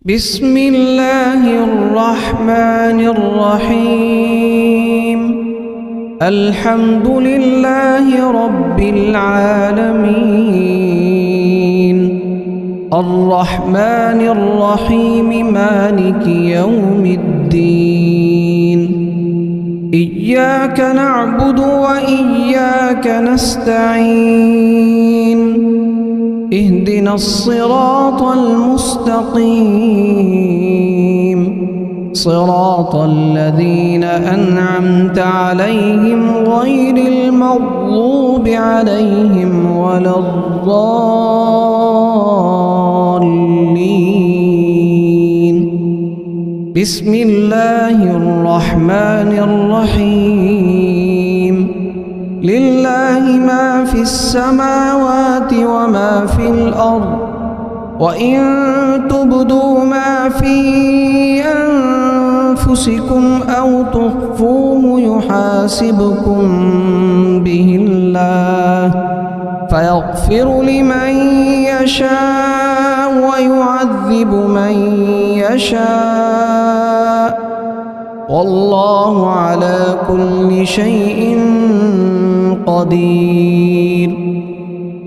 بسم الله الرحمن الرحيم. الحمد لله رب العالمين، الرحمن الرحيم، مالك يوم الدين. إياك نعبد وإياك نستعين، اهدنا الصراط المستقيم، صراط الذين أنعمت عليهم غير المغضوب عليهم ولا الضالين. بسم الله الرحمن الرحيم. لله ما في السماوات وما في الأرض، وإن تبدوا ما في أنفسكم أو تخفوه يحاسبكم به الله، فيغفر لمن يشاء ويعذب من يشاء، والله على كل شيء قدير.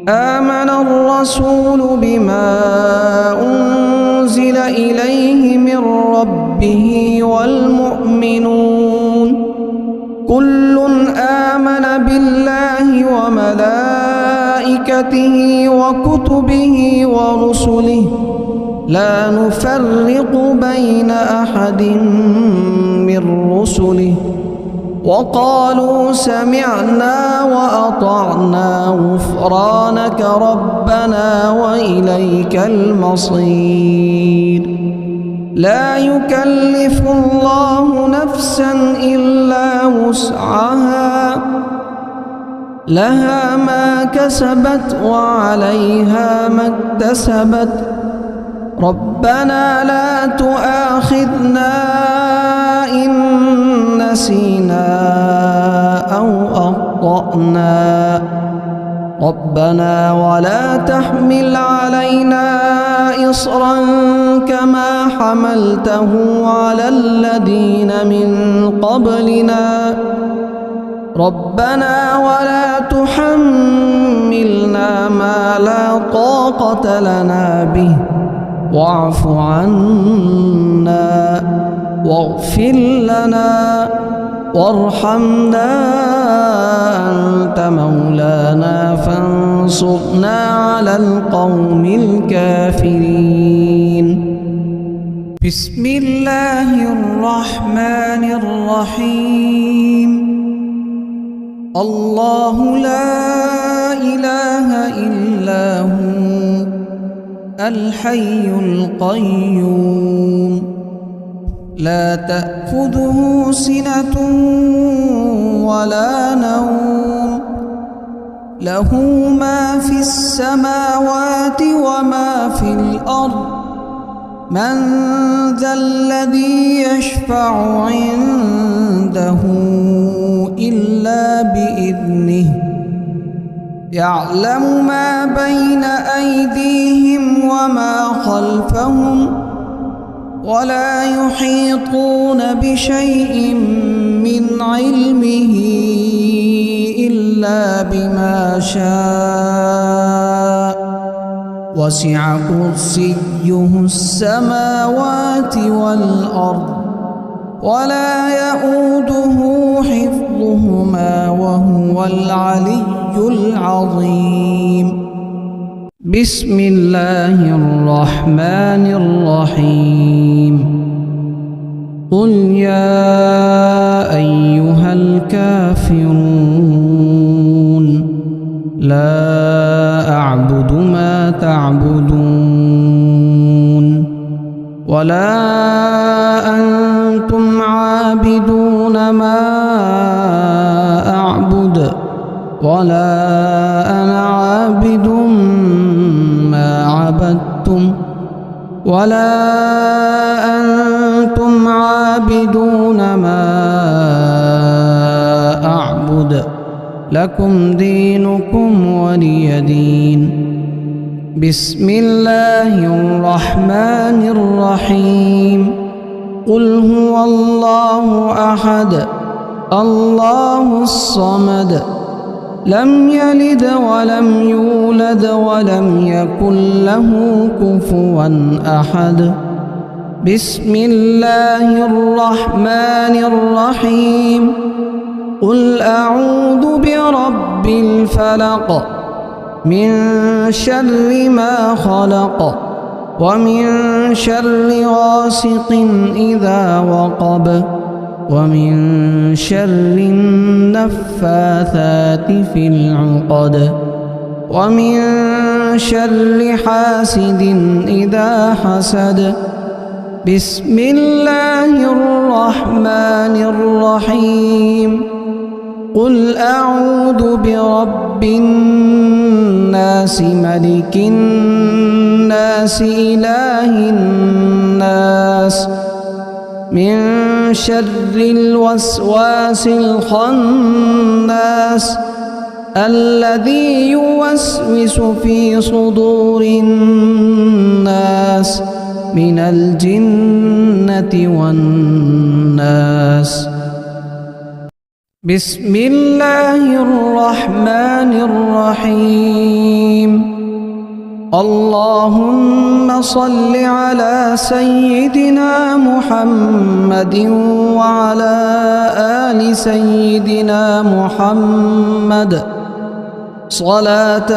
آمن الرسول بما أنزل إليه من ربه والمؤمنون كل آمن بالله وملائكته وكتبه ورسله، لا نفرق بين أحد من رسله، وقالوا سمعنا وأطعنا غفرانك ربنا وإليك المصير. لا يكلف الله نفسا إلا وسعها، لها ما كسبت وعليها ما اكتسبت. ربنا لا تؤاخذنا إن نسينا أو أخطأنا، ربنا ولا تحمل علينا إصرا كما حملته على الذين من قبلنا، ربنا ولا تحملنا ما لا طاقة لنا به، واعف عنا واغفر لنا وارحمنا، أنت مولانا فانصرنا على القوم الكافرين. بسم الله الرحمن الرحيم. الله لا إله إلا هو الحي القيوم، لا تأخذه سنة ولا نوم، له ما في السماوات وما في الأرض. من ذا الذي يشفع عنده إلا بإذنه، يعلم ما بين أيديهم وما خلفهم، ولا يحيطون بشيء من علمه إلا بما شاء، وسع كرسيه السماوات والأرض، ولا يؤوده حفظهما وهو العلي العظيم. بسم الله الرحمن الرحيم. قل يا أيها الكافرون لا أعبد ما تعبدون، ولا أنتم عابدون ما أعبد، ولا أنا عابد ما عبدتم، ولا أنتم عابدون ما أعبد، لكم دينكم ولي دين. بسم الله الرحمن الرحيم قل هو الله أحد الله الصمد لم يلد ولم يولد ولم يكن له كفوا أحد بسم الله الرحمن الرحيم قل أعوذ برب الفلق من شر ما خلق ومن شر غاسق إذا وقب ومن شر النفاثات في العقد ومن شر حاسد إذا حسد بسم الله الرحمن الرحيم قل أعوذ برب الناس ملك الناس إله الناس من شر الوسواس الخناس الذي يوسوس في صدور الناس من الجنة والناس بسم الله الرحمن الرحيم اللهم صل على سيدنا محمد وعلى آل سيدنا محمد صلاة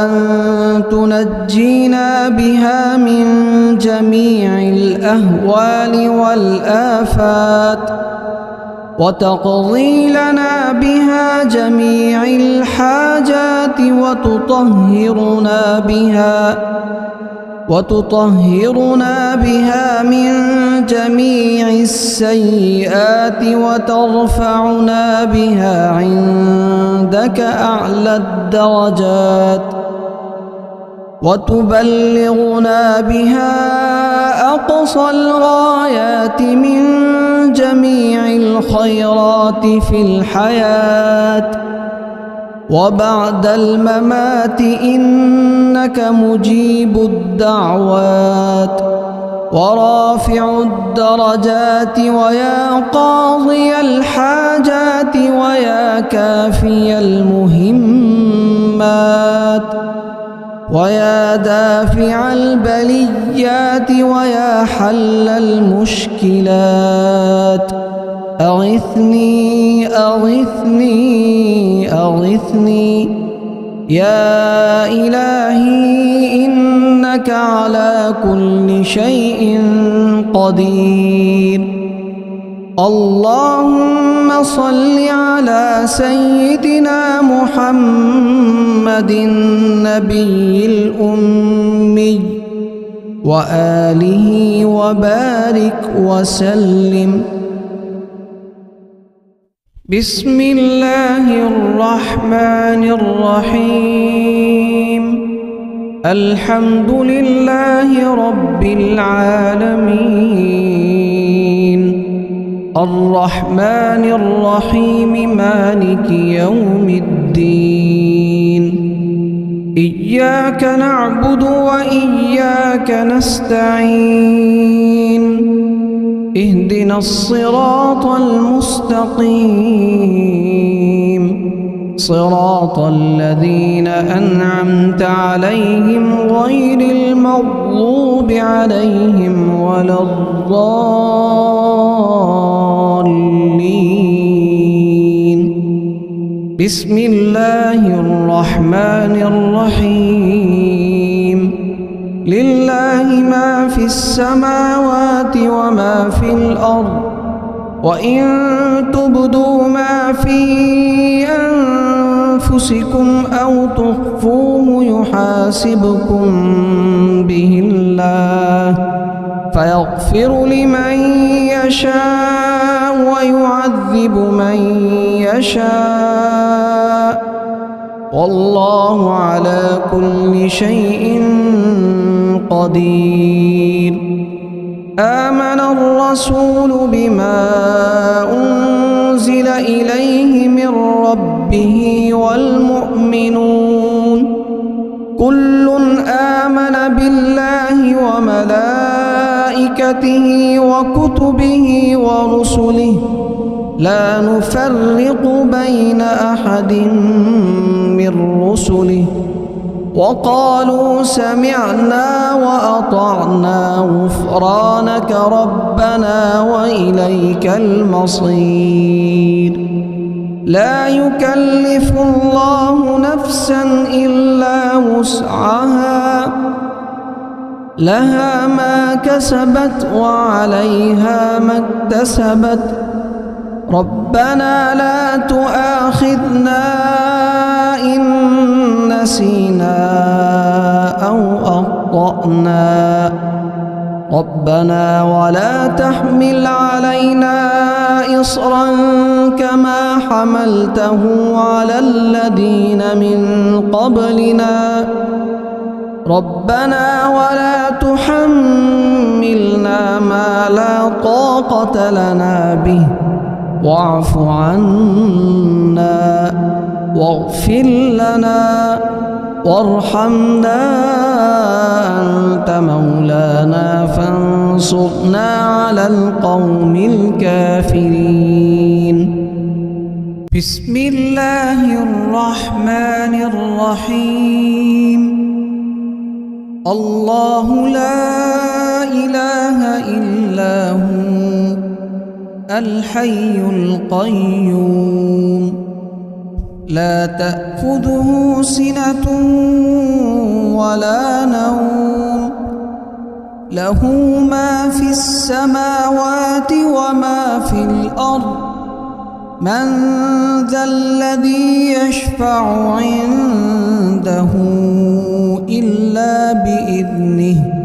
تنجينا بها من جميع الأهوال والآفات وتقضي لنا بها جميع الحاجات وتطهرنا بها من جميع السيئات وترفعنا بها عندك أعلى الدرجات وتبلغنا بها أقصى الغايات من جميع الخيرات في الحياة وبعد الممات إنك مجيب الدعوات ورافع الدرجات ويا قاضي الحاجات ويا كافي المهمات ويا دافع البليات ويا حل المشكلات أغثني أغثني أغثني يا إلهي إنك على كل شيء قدير اللهم صل على سيدنا محمد النبي الأمي وآله وبارك وسلم بسم الله الرحمن الرحيم الحمد لله رب العالمين الرحمن الرحيم مالك يوم الدين إياك نعبد وإياك نستعين اهدنا الصراط المستقيم صراط الذين أنعمت عليهم غير المغضوب عليهم ولا الضالين بسم الله الرحمن الرحيم لله ما في السماوات وما في الأرض وإن تبدوا ما في أنفسكم أو تخفوه يحاسبكم به الله فيغفر لمن يشاء ويعذب من يشاء والله على كل شيء قدير آمن الرسول بما أنزل إليه من ربه والمؤمنون كل آمن وملائكته وكتبه ورسله لا نفرق بين أحد من رسله وقالوا سمعنا وأطعنا غفرانك ربنا وإليك المصير لا يكلف الله نفسا إلا وسعها لها ما كسبت وعليها ما اكتسبت ربنا لا تؤاخذنا إن نسينا أو أخطأنا ربنا ولا تحمل علينا إصرا كما حملته على الذين من قبلنا ربنا ولا تحملنا ما لا طاقة لنا به واعف عنا واغفر لنا وارحمنا أنت مولانا فانصرنا على القوم الكافرين بسم الله الرحمن الرحيم الله لا إله إلا هو الحي القيوم لا تأخذه سنة ولا نوم له ما في السماوات وما في الأرض من ذا الذي يشفع عنده إلا بإذنه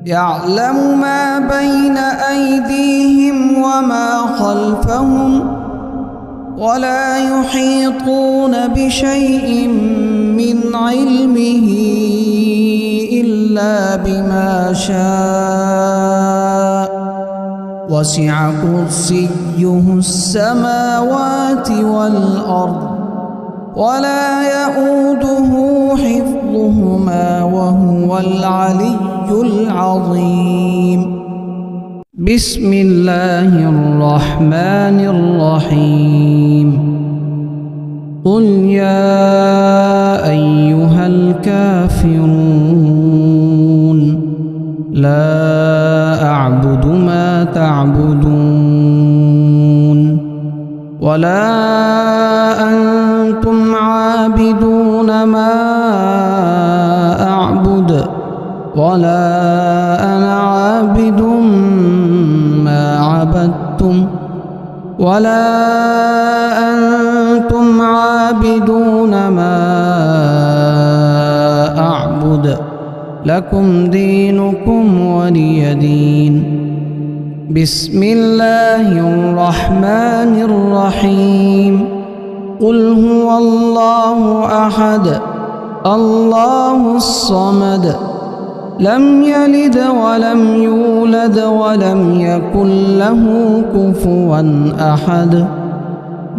يعلم ما بين أيديهم وما خلفهم ولا يحيطون بشيء من علمه إلا بما شاء وسع كرسيه السماوات والأرض ولا يؤوده حفظهما وهو العلي العظيم بسم الله الرحمن الرحيم قل يا أيها الكافرون لا أعبد ما تعبدون ولا أنتم عابدون ما أعبد ولا أنا عابد ما عبدتم ولا أنتم عابدون ما أعبد لكم دينكم ولي دين بسم الله الرحمن الرحيم قل هو الله أحد الله الصمد لم يلد ولم يولد ولم يكن له كفوا أحد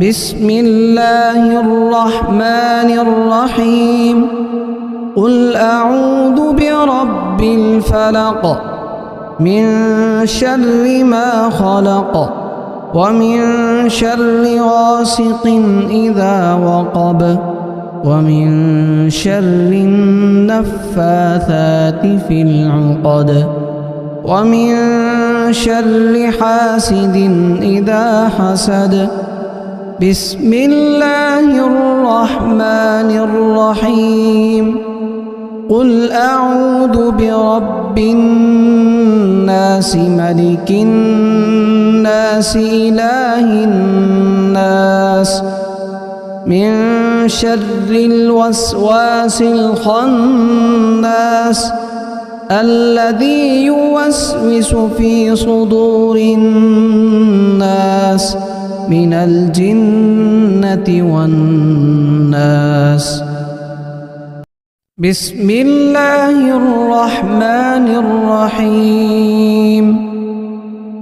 بسم الله الرحمن الرحيم قل أعوذ برب الفلق من شر ما خلق ومن شر غاسق إذا وقب ومن شر النفاثات في العقد ومن شر حاسد إذا حسد بسم الله الرحمن الرحيم قل أعوذ برب الناس ملك الناس إله الناس من شر الوسواس الخناس الذي يوسوس في صدور الناس من الجنة والناس بسم الله الرحمن الرحيم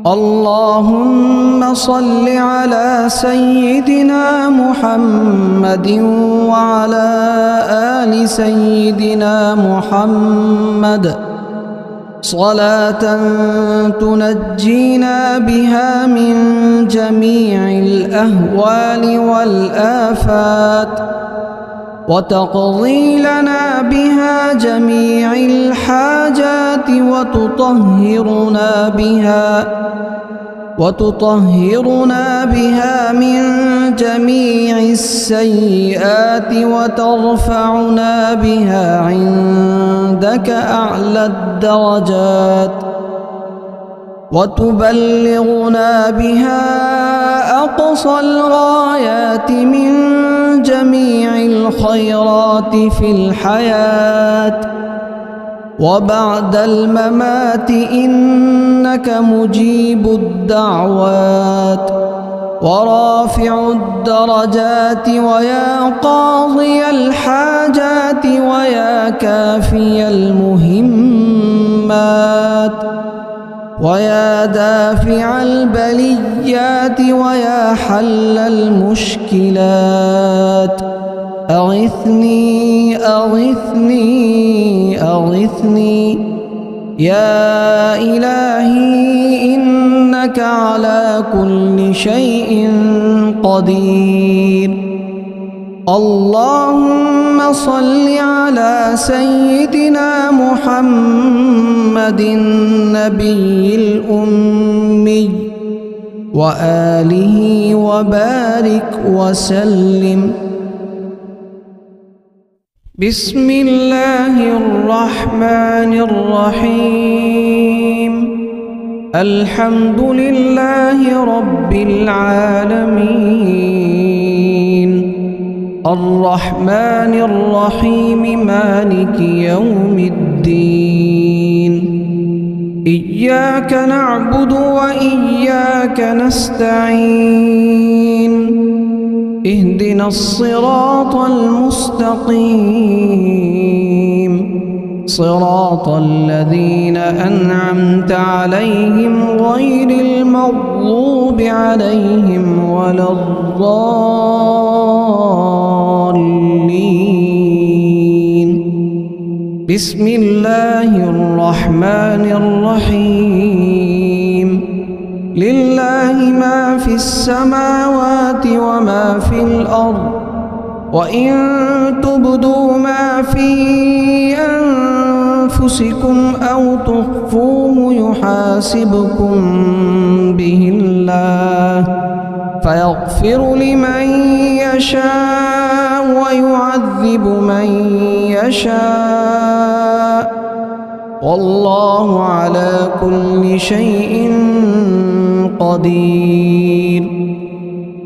اللهم صل على سيدنا محمد وعلى آل سيدنا محمد صلاة تنجينا بها من جميع الأهوال والآفات وتقضي لنا بها جميع الحاجات وتطهرنا بها من جميع السيئات وترفعنا بها عندك أعلى الدرجات وتبلغنا بها أقصى الغايات من جميع الخيرات في الحياة وبعد الممات إنك مجيب الدعوات ورافع الدرجات ويا قاضي الحاجات ويا كافي المهمات ويا دافع البليات ويا حل المشكلات أغثني أغثني أغثني يا إلهي إنك على كل شيء قدير. اللهم صل على سيدنا محمد النبي الأمي وآله وبارك وسلم. بسم الله الرحمن الرحيم. الحمد لله رب العالمين الرحمن الرحيم مالك يوم الدين. إياك نعبد وإياك نستعين. اهدنا الصراط المستقيم صراط الذين أنعمت عليهم غير المغضوب عليهم ولا الضالين. بسم الله الرحمن الرحيم. لله ما في السماوات وما في الأرض وإن تبدوا ما في أنفسكم أو تخفوه يحاسبكم به الله فيغفر لمن يشاء ويعذب من يشاء والله على كل شيء قدير.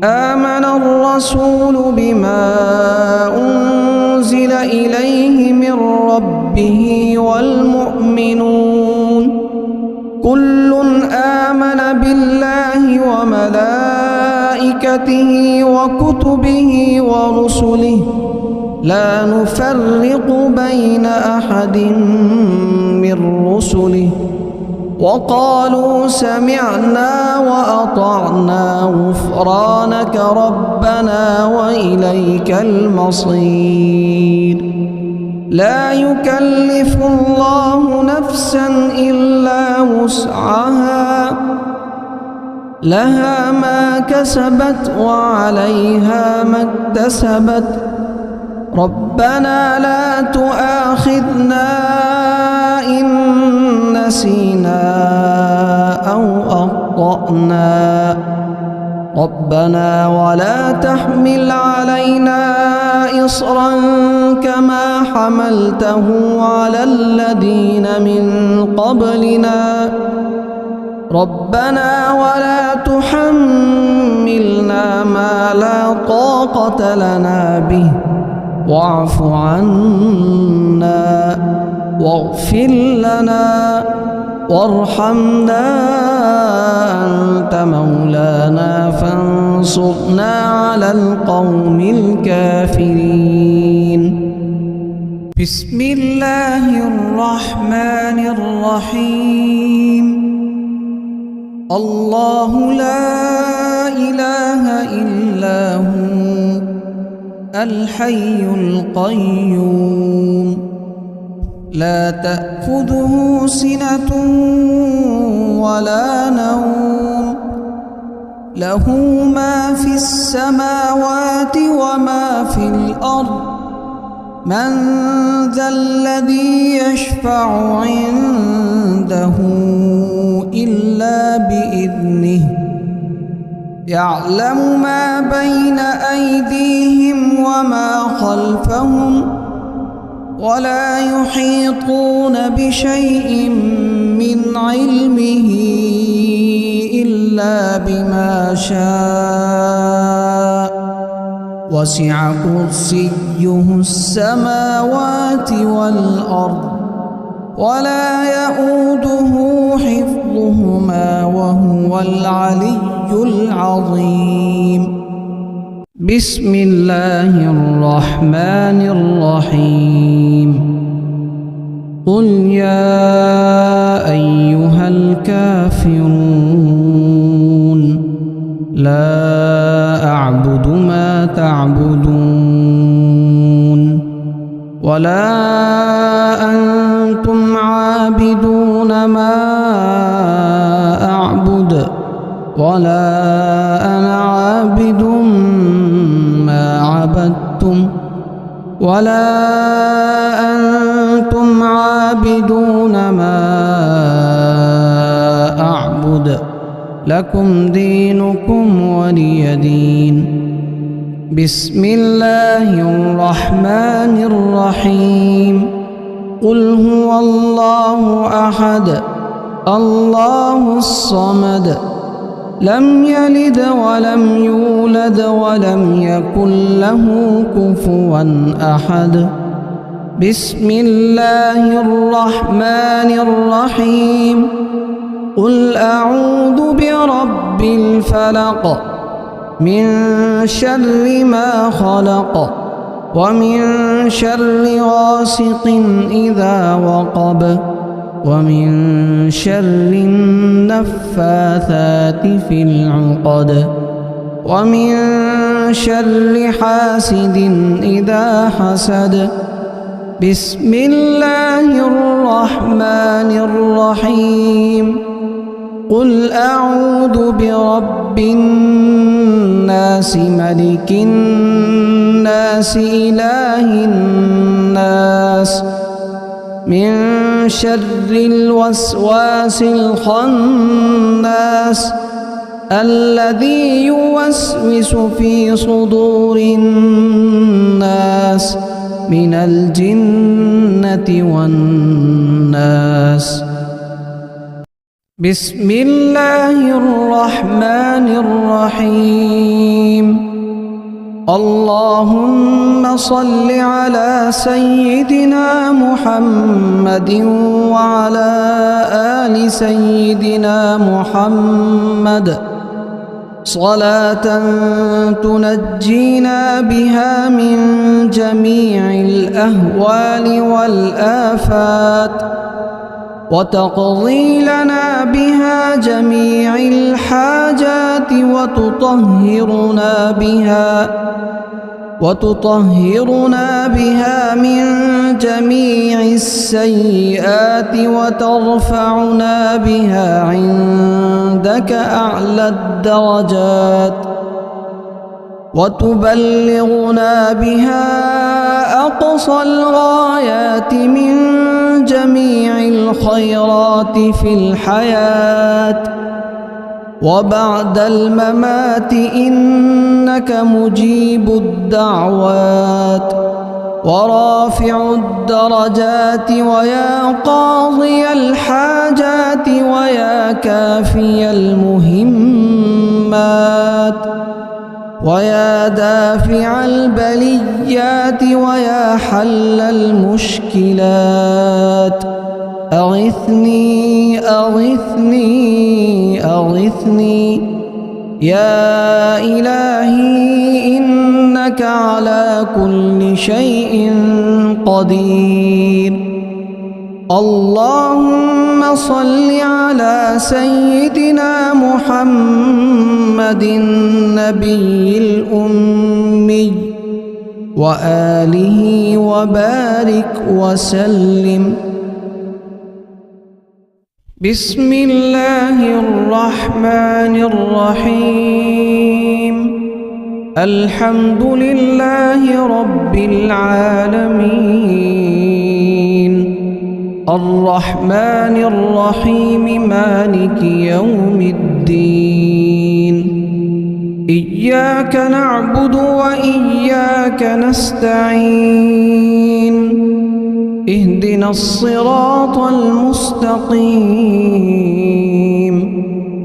آمن الرسول بما أنزل إليه من ربه والمؤمنون كل آمن بالله وملائكته وكتبه ورسله لا نفرق بين أحد من رسله وقالوا سمعنا وأطعنا غفرانك ربنا وإليك المصير. لا يكلف الله نفسا إلا وسعها لها ما كسبت وعليها ما اكتسبت ربنا لا تؤاخذنا إن نسينا أو أخطأنا ربنا ولا تحمل علينا إصرا كما حملته على الذين من قبلنا ربنا ولا تحملنا ما لا طاقة لنا به واعف عنا واغفر لنا وارحمنا أنت مولانا فانصرنا على القوم الكافرين. بسم الله الرحمن الرحيم. الله لا إله إلا هو الحي القيوم لا تأخذه سنة ولا نوم له ما في السماوات وما في الأرض من ذا الذي يشفع عنده إلا بإذنه يعلم ما بين أيديهم وما خلفهم ولا يحيطون بشيء من علمه إلا بما شاء وسع كرسيه السماوات والأرض ولا يؤوده حفظهما وهو العلي العظيم. بسم الله الرحمن الرحيم. قل يا أيها الكافرون لا أعبد ما تعبدون ولا أنتم عابدون ما أعبد ولا أنا عابد ما عبدتم ولا أنتم عابدون ما أعبد لكم دينكم ولي دين. بسم الله الرحمن الرحيم. قل هو الله أحد الله الصمد لم يلد ولم يولد ولم يكن له كفوا أحد. بسم الله الرحمن الرحيم. قل أعوذ برب الفلق من شر ما خلق ومن شر غاسق إذا وقب ومن شر النفاثات في العقد ومن شر حاسد إذا حسد. بسم الله الرحمن الرحيم. قل أعوذ برب الناس ملك الناس إله الناس من شر الوسواس الخناس الذي يوسوس في صدور الناس من الجنة والناس. بسم الله الرحمن الرحيم. اللهم صل على سيدنا محمد وعلى آل سيدنا محمد صلاة تنجينا بها من جميع الأهوال والآفات وتقضي لنا بها جميع الحاجات وتطهرنا بها من جميع السيئات وترفعنا بها عندك أعلى الدرجات وتبلغنا بها أقصى الغايات من جميع الخيرات في الحياة وبعد الممات إنك مجيب الدعوات ورافع الدرجات ويا قاضي الحاجات ويا كافي المهمات ويا دافع البليات ويا حل المشكلات. أغثني أغثني أغثني يا إلهي إنك على كل شيء قدير. اللهم صل على سيدنا محمد النبي الأمي وآله وبارك وسلم. بسم الله الرحمن الرحيم. الحمد لله رب العالمين، الرحمن الرحيم، مالك يوم الدين. إياك نعبد وإياك نستعين، اهدنا الصراط المستقيم،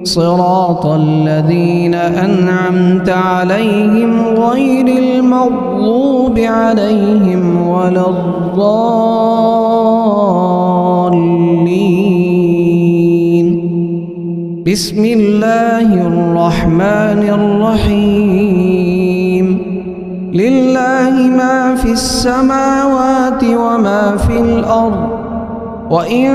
صراط الذين أنعمت عليهم غير المغضوب عليهم ولا الضالين. بسم الله الرحمن الرحيم. لله ما في السماوات وما في الأرض، وإن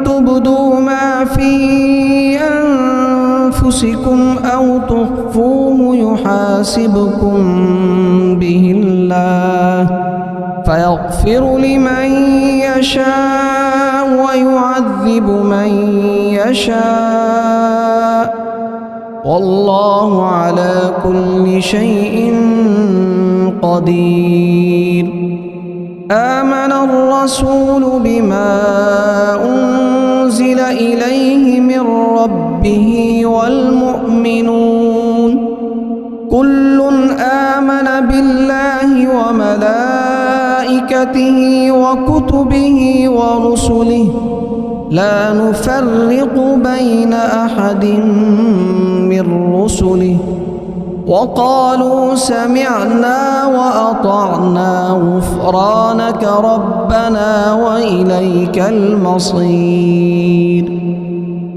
تبدوا ما في أنفسكم أو تخفوه يحاسبكم به الله، فيغفر لمن يشاء ويعذب من يشاء، والله على كل شيء قدير. آمن الرسول بما أنزل إليه من ربه والمؤمنون كل آمن بالله وملائكته وكتبه ورسله لا نفرق بين أحد من رسله، وقالوا سمعنا وأطعنا غفرانك ربنا وإليك المصير.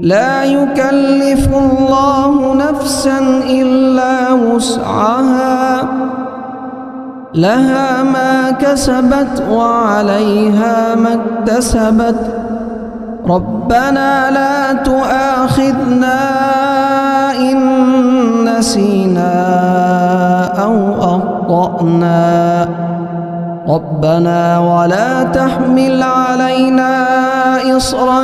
لا يكلف الله نفسا إلا وسعها، لها ما كسبت وعليها ما اكتسبت. ربنا لا تؤاخذنا إن نسينا أو أخطأنا، ربنا ولا تحمل علينا إصرا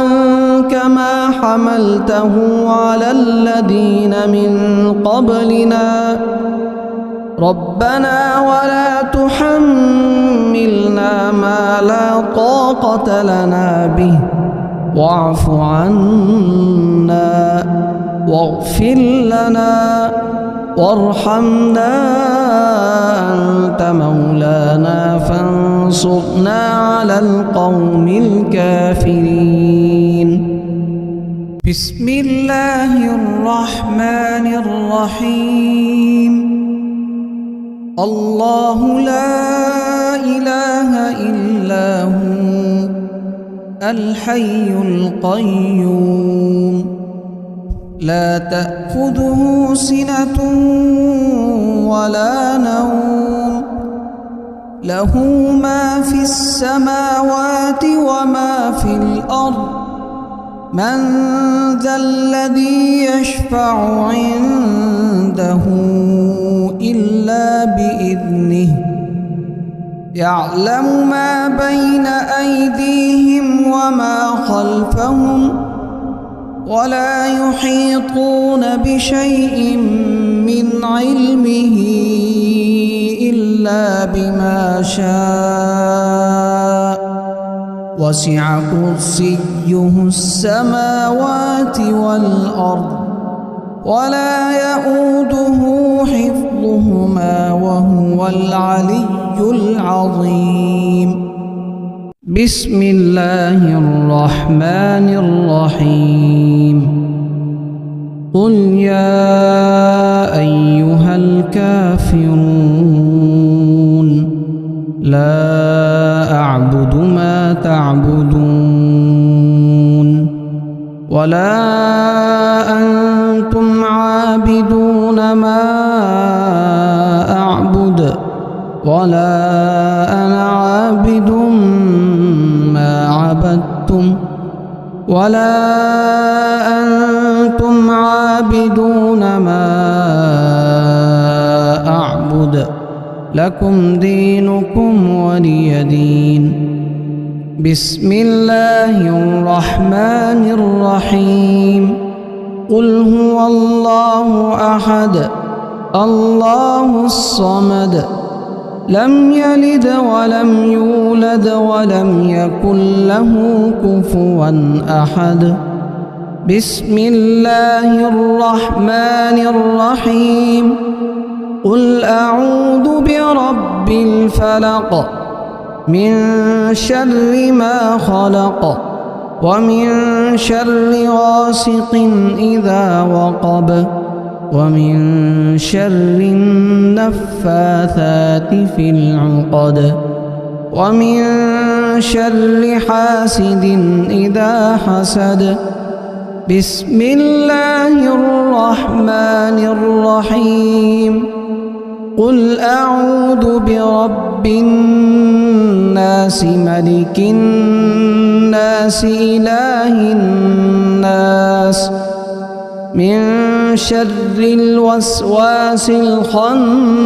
كما حملته على الذين من قبلنا، ربنا ولا تحملنا ما لا طاقة لنا به، واعف عنا واغفر لنا وارحمنا، أنت مولانا فانصرنا على القوم الكافرين. بسم الله الرحمن الرحيم. الله لا إله إلا هو الحي القيوم، لا تأخذه سنة ولا نوم، له ما في السماوات وما في الأرض. من ذا الذي يشفع عنده إلا بإذنه، يعلم ما بين أيديهم وما خلفهم، ولا يحيطون بشيء من علمه إلا بما شاء، وسع كرسيه السماوات والأرض، ولا يؤوده حفظهما وهو العلي العظيم. بسم الله الرحمن الرحيم. قل يا أيها الكافرون لا أعبد ما تعبدون، ولا أنتم عابدون ما أعبد، ولا أنا عابد ما عبدتم، ولا أنتم عابدون ما أعبد، لكم دينكم ولي دين. بسم الله الرحمن الرحيم. قل هو الله أحد الله الصمد لم يلد ولم يولد ولم يكن له كفوا أحد. بسم الله الرحمن الرحيم. قل أعوذ برب الفلق من شر ما خلق ومن شر غاسق إذا وقب ومن شر النفاثات في العقد ومن شر حاسد إذا حسد. بسم الله الرحمن الرحيم. قل أعوذ برب الناس ملك الناس إله الناس من شر الوسواس الخناس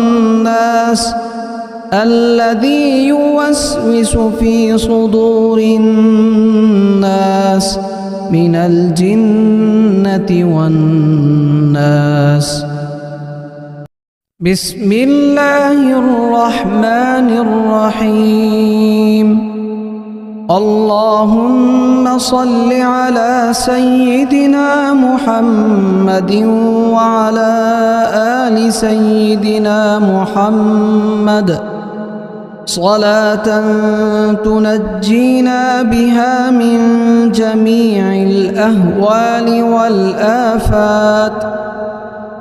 الذي يوسوس في صدور الناس من الجنة والناس. بسم الله الرحمن الرحيم. اللهم صل على سيدنا محمد وعلى آل سيدنا محمد صلاة تنجينا بها من جميع الأهوال والآفات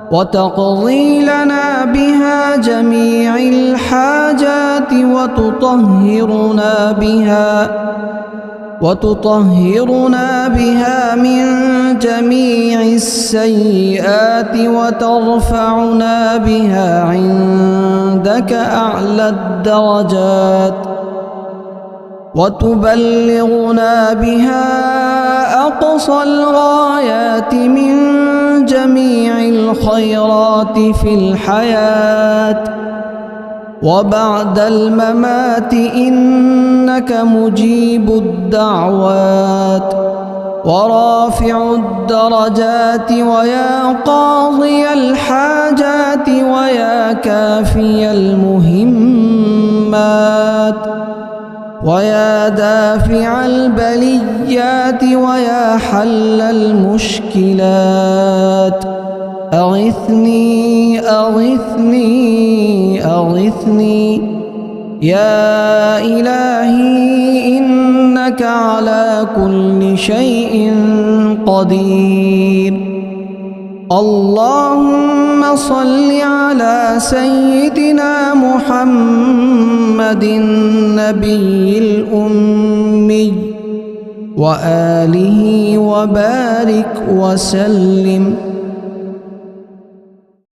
وتقضي لنا بها جميع الحاجات وتطهرنا بها من جميع السيئات وترفعنا بها عندك أعلى الدرجات وتبلغنا بها أقصى الغايات من جميع الخيرات في الحياة وبعد الممات إنك مجيب الدعوات ورافع الدرجات ويا قاضي الحاجات ويا كافي المهمات ويا دافع البليات ويا حل المشكلات. أغثني أغثني أغثني يا إلهي إنك على كل شيء قدير. اللهم صل على سيدنا محمد النبي الأمي وآله وبارك وسلم.